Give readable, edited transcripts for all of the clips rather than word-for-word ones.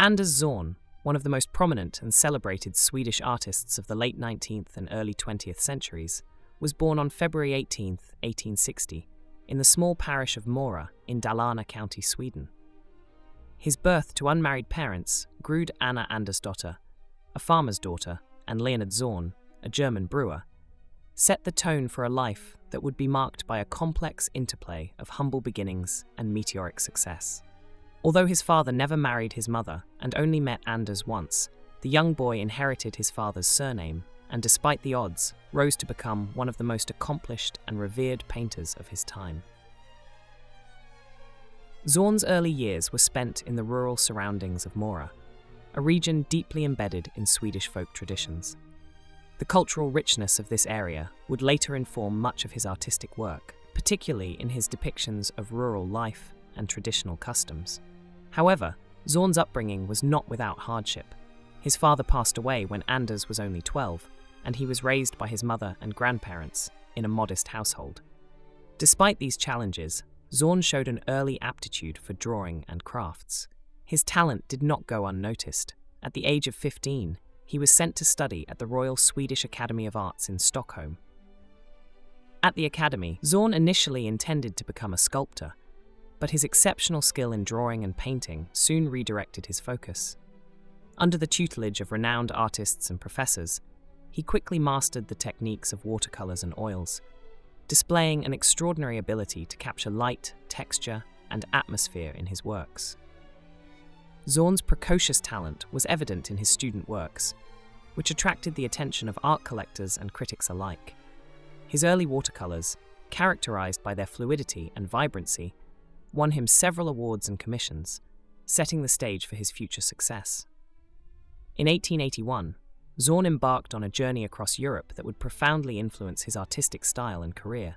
Anders Zorn, one of the most prominent and celebrated Swedish artists of the late 19th and early 20th centuries, was born on February 18, 1860, in the small parish of Mora in Dalarna County, Sweden. His birth to unmarried parents, Grud Anna Andersdotter, a farmer's daughter, and Leonard Zorn, a German brewer, set the tone for a life that would be marked by a complex interplay of humble beginnings and meteoric success. Although his father never married his mother and only met Anders once, the young boy inherited his father's surname and, despite the odds, rose to become one of the most accomplished and revered painters of his time. Zorn's early years were spent in the rural surroundings of Mora, a region deeply embedded in Swedish folk traditions. The cultural richness of this area would later inform much of his artistic work, particularly in his depictions of rural life and traditional customs. However, Zorn's upbringing was not without hardship. His father passed away when Anders was only 12, and he was raised by his mother and grandparents in a modest household. Despite these challenges, Zorn showed an early aptitude for drawing and crafts. His talent did not go unnoticed. At the age of 15, he was sent to study at the Royal Swedish Academy of Arts in Stockholm. At the academy, Zorn initially intended to become a sculptor, but his exceptional skill in drawing and painting soon redirected his focus. Under the tutelage of renowned artists and professors, he quickly mastered the techniques of watercolors and oils, displaying an extraordinary ability to capture light, texture, and atmosphere in his works. Zorn's precocious talent was evident in his student works, which attracted the attention of art collectors and critics alike. His early watercolors, characterized by their fluidity and vibrancy, won him several awards and commissions, setting the stage for his future success. In 1881, Zorn embarked on a journey across Europe that would profoundly influence his artistic style and career.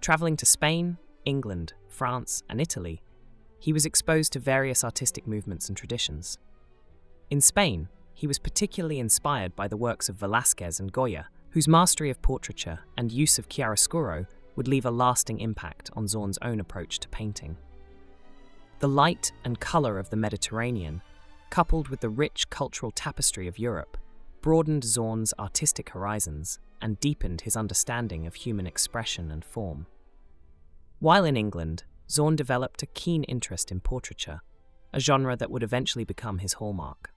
Traveling to Spain, England, France, and Italy, he was exposed to various artistic movements and traditions. In Spain, he was particularly inspired by the works of Velázquez and Goya, whose mastery of portraiture and use of chiaroscuro would leave a lasting impact on Zorn's own approach to painting. The light and color of the Mediterranean, coupled with the rich cultural tapestry of Europe, broadened Zorn's artistic horizons and deepened his understanding of human expression and form. While in England, Zorn developed a keen interest in portraiture, a genre that would eventually become his hallmark.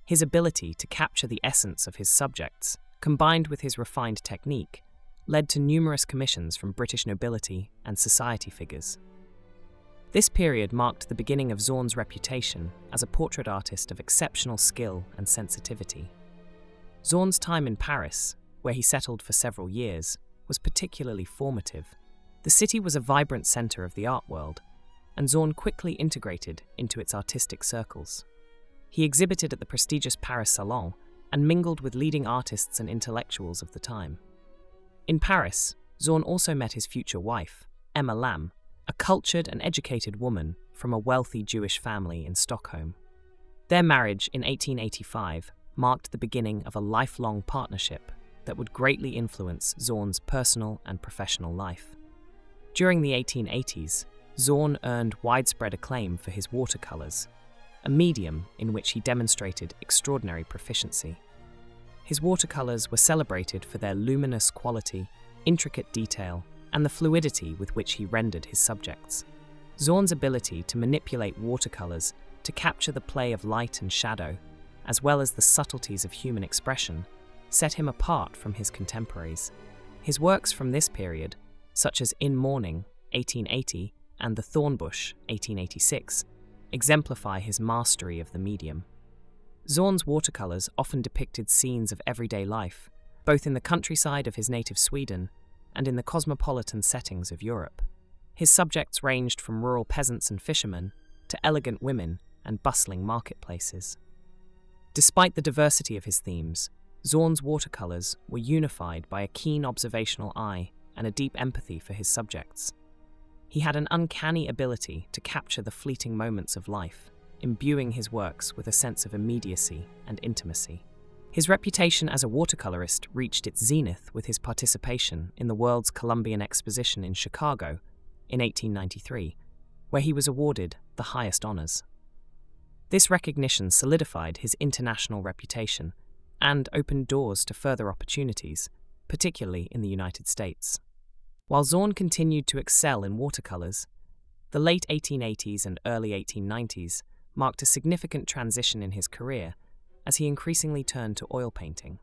His ability to capture the essence of his subjects, combined with his refined technique, led to numerous commissions from British nobility and society figures. This period marked the beginning of Zorn's reputation as a portrait artist of exceptional skill and sensitivity. Zorn's time in Paris, where he settled for several years, was particularly formative. The city was a vibrant center of the art world, and Zorn quickly integrated into its artistic circles. He exhibited at the prestigious Paris Salon and mingled with leading artists and intellectuals of the time. In Paris, Zorn also met his future wife, Emma Lam, a cultured and educated woman from a wealthy Jewish family in Stockholm. Their marriage in 1885 marked the beginning of a lifelong partnership that would greatly influence Zorn's personal and professional life. During the 1880s, Zorn earned widespread acclaim for his watercolors, a medium in which he demonstrated extraordinary proficiency. His watercolors were celebrated for their luminous quality, intricate detail, and the fluidity with which he rendered his subjects. Zorn's ability to manipulate watercolors to capture the play of light and shadow, as well as the subtleties of human expression, set him apart from his contemporaries. His works from this period, such as In Mourning, 1880, and The Thornbush, 1886, exemplify his mastery of the medium. Zorn's watercolors often depicted scenes of everyday life, both in the countryside of his native Sweden and in the cosmopolitan settings of Europe. His subjects ranged from rural peasants and fishermen to elegant women and bustling marketplaces. Despite the diversity of his themes, Zorn's watercolors were unified by a keen observational eye and a deep empathy for his subjects. He had an uncanny ability to capture the fleeting moments of life, imbuing his works with a sense of immediacy and intimacy. His reputation as a watercolorist reached its zenith with his participation in the World's Columbian Exposition in Chicago in 1893, where he was awarded the highest honors. This recognition solidified his international reputation and opened doors to further opportunities, particularly in the United States. While Zorn continued to excel in watercolors, the late 1880s and early 1890s marked a significant transition in his career as he increasingly turned to oil painting.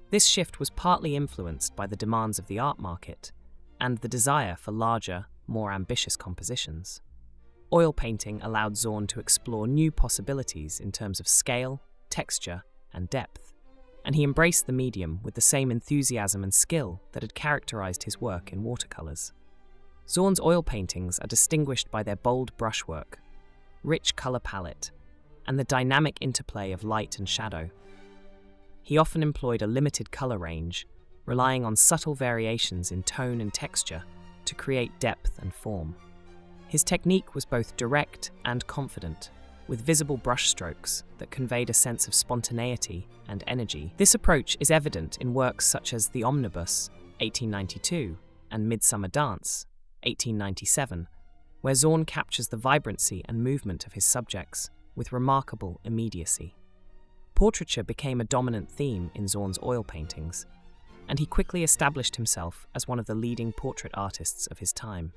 This shift was partly influenced by the demands of the art market and the desire for larger, more ambitious compositions. Oil painting allowed Zorn to explore new possibilities in terms of scale, texture, and depth, and he embraced the medium with the same enthusiasm and skill that had characterized his work in watercolors. Zorn's oil paintings are distinguished by their bold brushwork, rich color palette, and the dynamic interplay of light and shadow. He often employed a limited color range, relying on subtle variations in tone and texture to create depth and form. His technique was both direct and confident, with visible brushstrokes that conveyed a sense of spontaneity and energy. This approach is evident in works such as The Omnibus, 1892, and Midsummer Dance, 1897, where Zorn captures the vibrancy and movement of his subjects with remarkable immediacy. Portraiture became a dominant theme in Zorn's oil paintings, and he quickly established himself as one of the leading portrait artists of his time.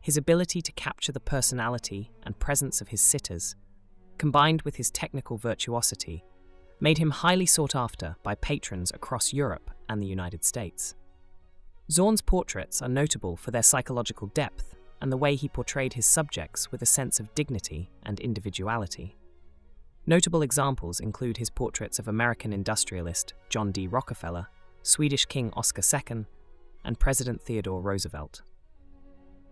His ability to capture the personality and presence of his sitters, combined with his technical virtuosity, made him highly sought after by patrons across Europe and the United States. Zorn's portraits are notable for their psychological depth and the way he portrayed his subjects with a sense of dignity and individuality. Notable examples include his portraits of American industrialist John D. Rockefeller, Swedish King Oscar II, and President Theodore Roosevelt.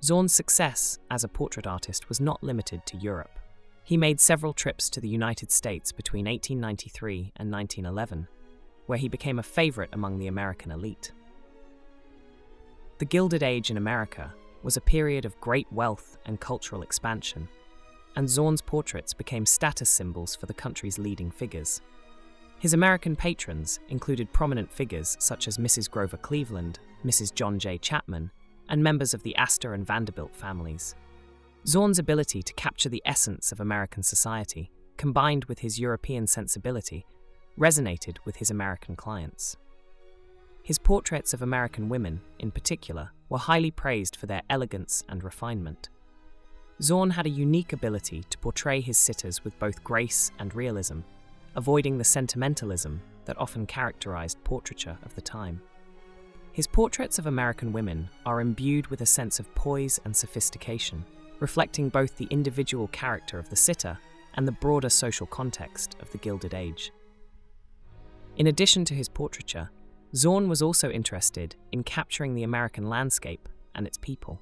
Zorn's success as a portrait artist was not limited to Europe. He made several trips to the United States between 1893 and 1911, where he became a favorite among the American elite. The Gilded Age in America was a period of great wealth and cultural expansion, and Zorn's portraits became status symbols for the country's leading figures. His American patrons included prominent figures such as Mrs. Grover Cleveland, Mrs. John J. Chapman, and members of the Astor and Vanderbilt families. Zorn's ability to capture the essence of American society, combined with his European sensibility, resonated with his American clients. His portraits of American women, in particular, were highly praised for their elegance and refinement. Zorn had a unique ability to portray his sitters with both grace and realism, avoiding the sentimentalism that often characterized portraiture of the time. His portraits of American women are imbued with a sense of poise and sophistication, reflecting both the individual character of the sitter and the broader social context of the Gilded Age. In addition to his portraiture, Zorn was also interested in capturing the American landscape and its people.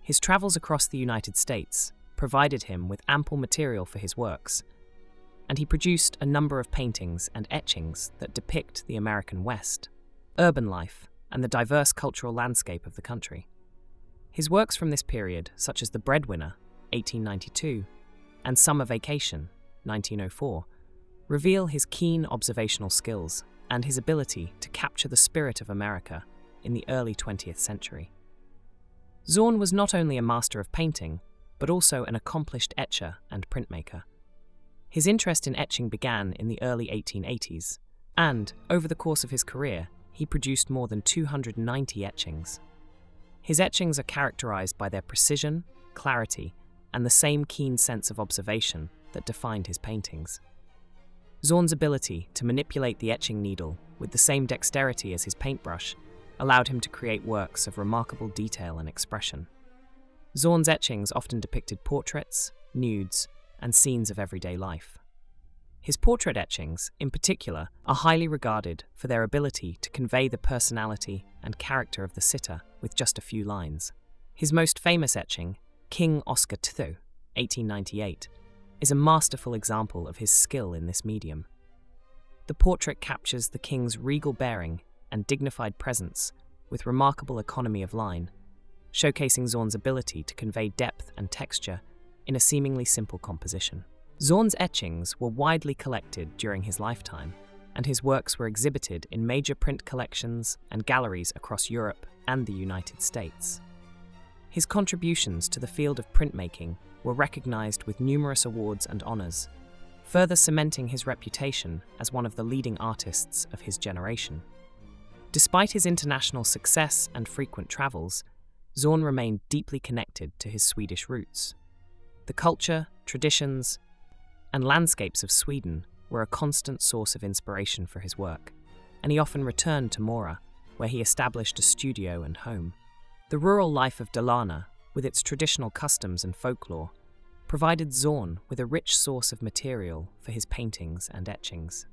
His travels across the United States provided him with ample material for his works, and he produced a number of paintings and etchings that depict the American West, urban life, and the diverse cultural landscape of the country. His works from this period, such as The Breadwinner, 1892, and Summer Vacation, 1904, reveal his keen observational skills and his ability to capture the spirit of America in the early 20th century. Zorn was not only a master of painting, but also an accomplished etcher and printmaker. His interest in etching began in the early 1880s, and, over the course of his career, he produced more than 290 etchings. His etchings are characterized by their precision, clarity, and the same keen sense of observation that defined his paintings. Zorn's ability to manipulate the etching needle with the same dexterity as his paintbrush allowed him to create works of remarkable detail and expression. Zorn's etchings often depicted portraits, nudes, and scenes of everyday life. His portrait etchings, in particular, are highly regarded for their ability to convey the personality and character of the sitter with just a few lines. His most famous etching, King Oscar II, 1898, is a masterful example of his skill in this medium. The portrait captures the king's regal bearing and dignified presence with remarkable economy of line, showcasing Zorn's ability to convey depth and texture in a seemingly simple composition. Zorn's etchings were widely collected during his lifetime, and his works were exhibited in major print collections and galleries across Europe and the United States. His contributions to the field of printmaking were recognized with numerous awards and honors, further cementing his reputation as one of the leading artists of his generation. Despite his international success and frequent travels, Zorn remained deeply connected to his Swedish roots. The culture, traditions, and landscapes of Sweden were a constant source of inspiration for his work, and he often returned to Mora, where he established a studio and home. The rural life of Dalarna, with its traditional customs and folklore, provided Zorn with a rich source of material for his paintings and etchings.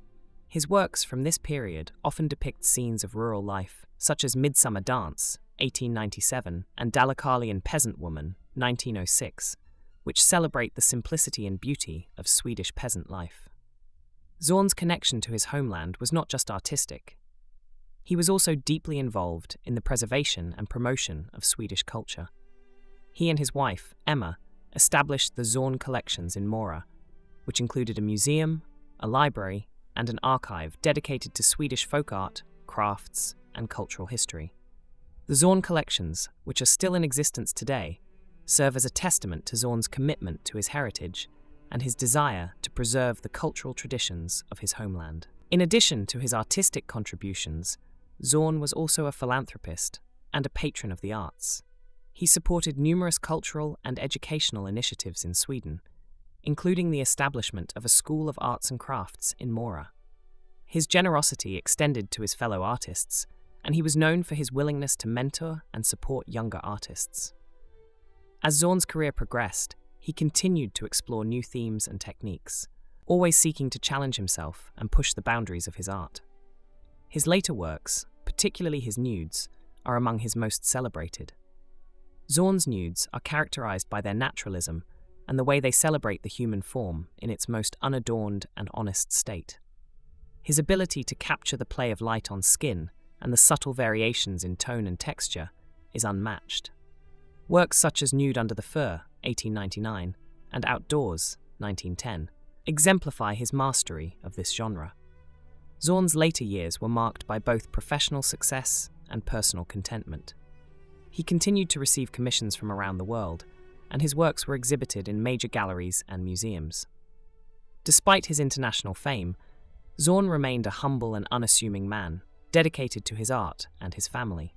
His works from this period often depict scenes of rural life, such as Midsummer Dance, 1897, and Dalecarlian Peasant Woman, 1906, which celebrate the simplicity and beauty of Swedish peasant life. Zorn's connection to his homeland was not just artistic. He was also deeply involved in the preservation and promotion of Swedish culture. He and his wife, Emma, established the Zorn collections in Mora, which included a museum, a library, and an archive dedicated to Swedish folk art, crafts, and cultural history. The Zorn collections, which are still in existence today, serve as a testament to Zorn's commitment to his heritage and his desire to preserve the cultural traditions of his homeland. In addition to his artistic contributions, Zorn was also a philanthropist and a patron of the arts. He supported numerous cultural and educational initiatives in Sweden, including the establishment of a School of Arts and Crafts in Mora. His generosity extended to his fellow artists, and he was known for his willingness to mentor and support younger artists. As Zorn's career progressed, he continued to explore new themes and techniques, always seeking to challenge himself and push the boundaries of his art. His later works, particularly his nudes, are among his most celebrated. Zorn's nudes are characterized by their naturalism and the way they celebrate the human form in its most unadorned and honest state. His ability to capture the play of light on skin and the subtle variations in tone and texture is unmatched. Works such as Nude Under the Fur, 1899, and Outdoors, 1910, exemplify his mastery of this genre. Zorn's later years were marked by both professional success and personal contentment. He continued to receive commissions from around the world, and his works were exhibited in major galleries and museums. Despite his international fame, Zorn remained a humble and unassuming man, dedicated to his art and his family.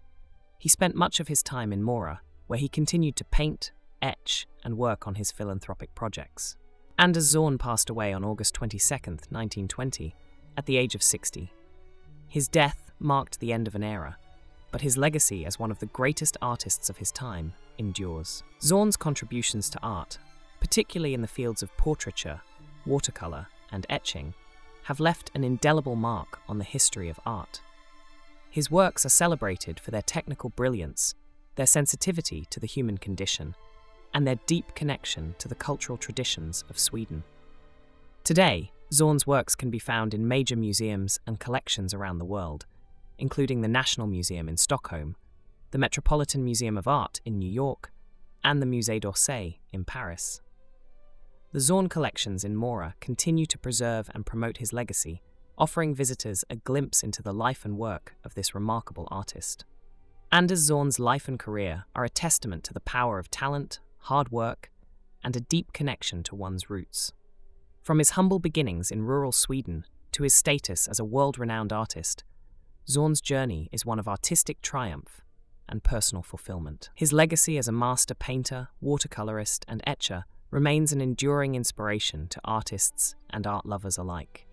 He spent much of his time in Mora, where he continued to paint, etch, and work on his philanthropic projects. Anders Zorn passed away on August 22, 1920, at the age of 60. His death marked the end of an era, but his legacy as one of the greatest artists of his time endures. Zorn's contributions to art, particularly in the fields of portraiture, watercolor, and etching, have left an indelible mark on the history of art. His works are celebrated for their technical brilliance, their sensitivity to the human condition, and their deep connection to the cultural traditions of Sweden. Today, Zorn's works can be found in major museums and collections around the world, including the National Museum in Stockholm, the Metropolitan Museum of Art in New York, and the Musée d'Orsay in Paris. The Zorn collections in Mora continue to preserve and promote his legacy, offering visitors a glimpse into the life and work of this remarkable artist. Anders Zorn's life and career are a testament to the power of talent, hard work, and a deep connection to one's roots. From his humble beginnings in rural Sweden to his status as a world-renowned artist, Zorn's journey is one of artistic triumph and personal fulfillment. His legacy as a master painter, watercolorist, and etcher remains an enduring inspiration to artists and art lovers alike.